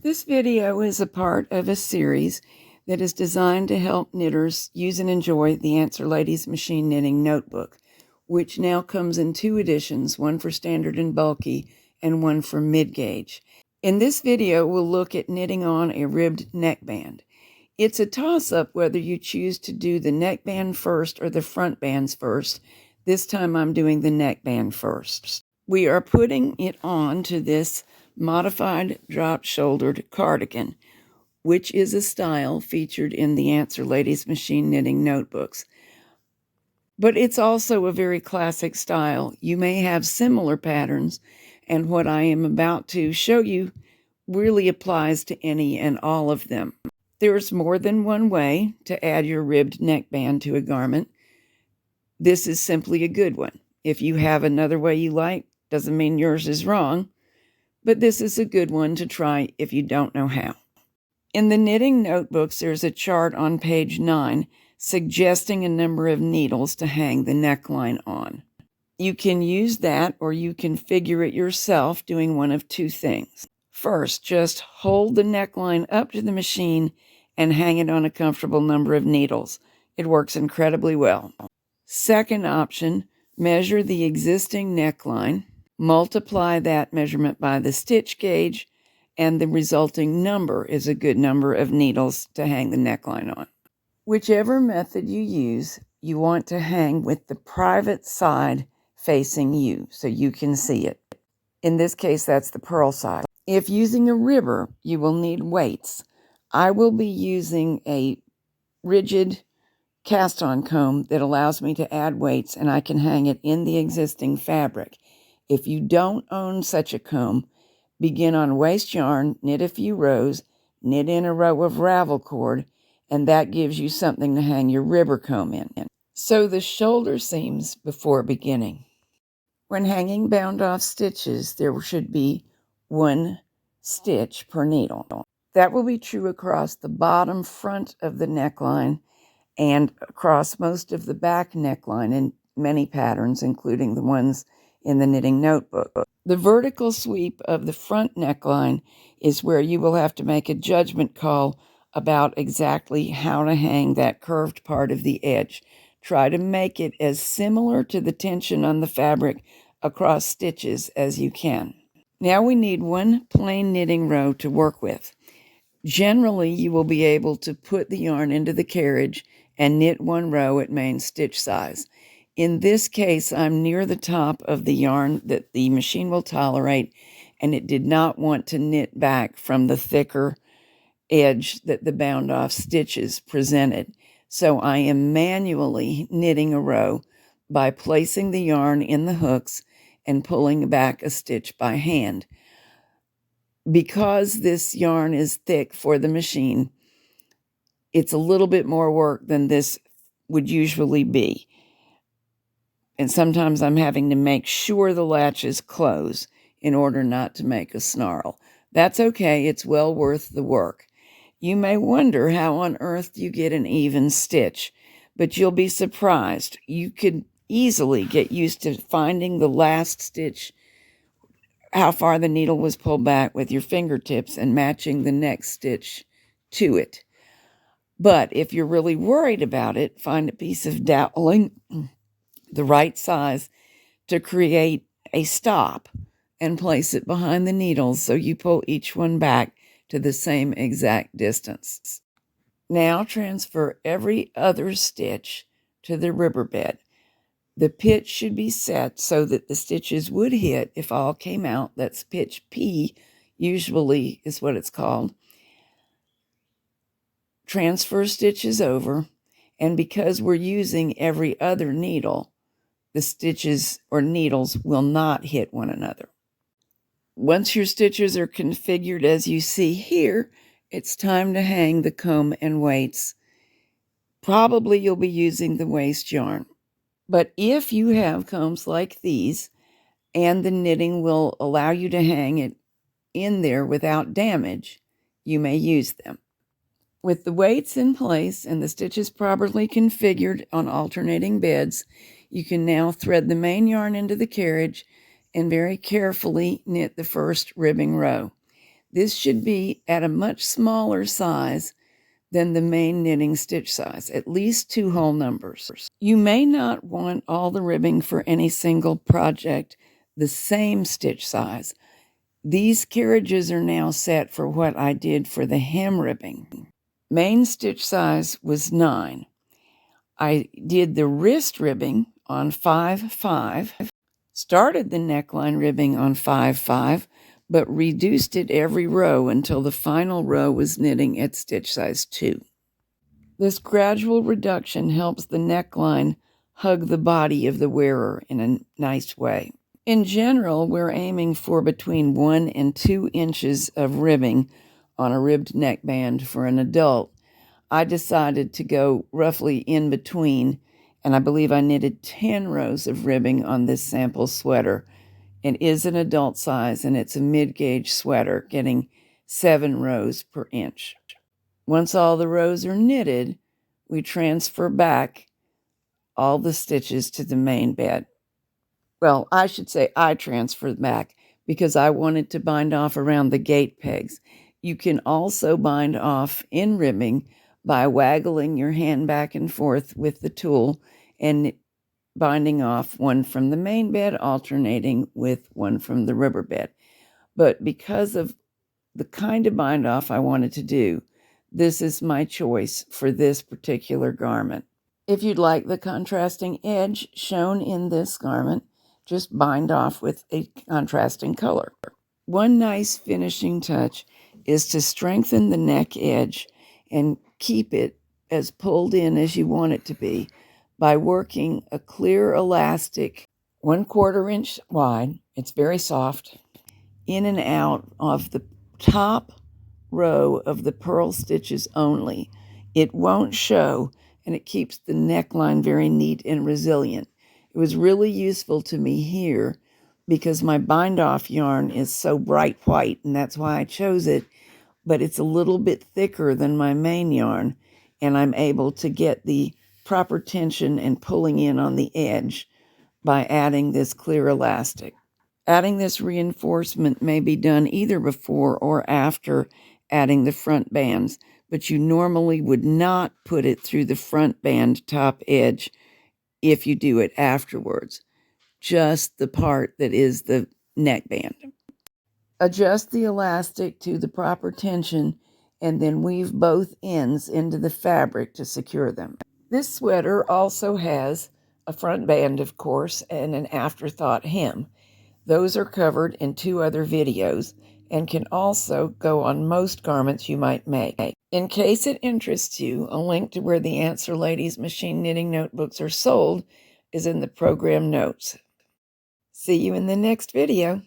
This video is a part of a series that is designed to help knitters use and enjoy the Answer Ladies Machine Knitting Notebook, which now comes in two editions, one for standard and bulky and one for mid-gauge. In this video, we'll look at knitting on a ribbed neckband. It's a toss-up whether you choose to do the neckband first or the front bands first. This time I'm doing the neckband first. We are putting it on to this modified drop-shouldered cardigan, which is a style featured in the Answer Ladies Machine Knitting Notebooks. But it's also a very classic style. You may have similar patterns, and what I am about to show you really applies to any and all of them. There's more than one way to add your ribbed neckband to a garment. This is simply a good one. If you have another way you like, doesn't mean yours is wrong, but this is a good one to try if you don't know how. In the knitting notebooks, there's a chart on page 9 suggesting a number of needles to hang the neckline on. You can use that, or you can figure it yourself doing one of two things. First, just hold the neckline up to the machine and hang it on a comfortable number of needles. It works incredibly well. Second option, measure the existing neckline, multiply that measurement by the stitch gauge, and the resulting number is a good number of needles to hang the neckline on. Whichever method you use, you want to hang with the private side facing you so you can see it. In this case, that's the purl side. If using a ribber, you will need weights. I will be using a rigid cast-on comb that allows me to add weights, and I can hang it in the existing fabric. If you don't own such a comb, begin on waste yarn, knit a few rows, knit in a row of ravel cord, and that gives you something to hang your ribber comb in. Sew the shoulder seams before beginning. When hanging bound-off stitches, there should be one stitch per needle. That will be true across the bottom front of the neckline and across most of the back neckline in many patterns, including the ones in the knitting notebook. The vertical sweep of the front neckline is where you will have to make a judgment call about exactly how to hang that curved part of the edge. Try to make it as similar to the tension on the fabric across stitches as you can. Now we need one plain knitting row to work with. Generally, you will be able to put the yarn into the carriage and knit one row at main stitch size. In this case, I'm near the top of the yarn that the machine will tolerate, and it did not want to knit back from the thicker edge that the bound-off stitches presented. So I am manually knitting a row by placing the yarn in the hooks and pulling back a stitch by hand. Because this yarn is thick for the machine, it's a little bit more work than this would usually be. And sometimes I'm having to make sure the latches close in order not to make a snarl. That's okay, it's well worth the work. You may wonder how on earth you get an even stitch, but you'll be surprised. You could easily get used to finding the last stitch, how far the needle was pulled back with your fingertips, and matching the next stitch to it. But if you're really worried about it, find a piece of doweling the right size to create a stop and place it behind the needles so you pull each one back to the same exact distance. Now transfer every other stitch to the ribber bed. The pitch should be set so that the stitches would hit if all came out. That's pitch P, usually is what it's called. Transfer stitches over, and because we're using every other needle, the stitches or needles will not hit one another. Once your stitches are configured as you see here, it's time to hang the comb and weights. Probably you'll be using the waste yarn. But if you have combs like these, and the knitting will allow you to hang it in there without damage, you may use them. With the weights in place and the stitches properly configured on alternating beds, you can now thread the main yarn into the carriage and very carefully knit the first ribbing row. This should be at a much smaller size than the main knitting stitch size, at least 2 whole numbers. You may not want all the ribbing for any single project the same stitch size. These carriages are now set for what I did for the hem ribbing. Main stitch size was 9. I did the wrist ribbing on 5/5, started the neckline ribbing on 5/5, but reduced it every row until the final row was knitting at stitch size 2. This gradual reduction helps the neckline hug the body of the wearer in a nice way. In general, we're aiming for between 1 and 2 inches of ribbing on a ribbed neckband for an adult. I decided to go roughly in between, and I believe I knitted 10 rows of ribbing on this sample sweater. It is an adult size, and it's a mid-gauge sweater, getting 7 rows per inch. Once all the rows are knitted, we transfer back all the stitches to the main bed. Well, I should say I transferred back because I wanted to bind off around the gate pegs. You can also bind off in ribbing by waggling your hand back and forth with the tool and binding off one from the main bed, alternating with one from the rubber bed. But because of the kind of bind off I wanted to do, this is my choice for this particular garment. If you'd like the contrasting edge shown in this garment, just bind off with a contrasting color. One nice finishing touch is to strengthen the neck edge and keep it as pulled in as you want it to be by working a clear elastic 1/4 inch wide, it's very soft, in and out of the top row of the purl stitches only. It won't show, and it keeps the neckline very neat and resilient. It was really useful to me here because my bind off yarn is so bright white, and that's why I chose it, but it's a little bit thicker than my main yarn, and I'm able to get the proper tension and pulling in on the edge by adding this clear elastic. Adding this reinforcement may be done either before or after adding the front bands, but you normally would not put it through the front band top edge if you do it afterwards, just the part that is the neckband. Adjust the elastic to the proper tension and then weave both ends into the fabric to secure them. This sweater also has a front band, of course, and an afterthought hem. Those are covered in 2 other videos and can also go on most garments you might make. In case it interests you, a link to where the Answer Ladies machine knitting notebooks are sold is in the program notes. See you in the next video.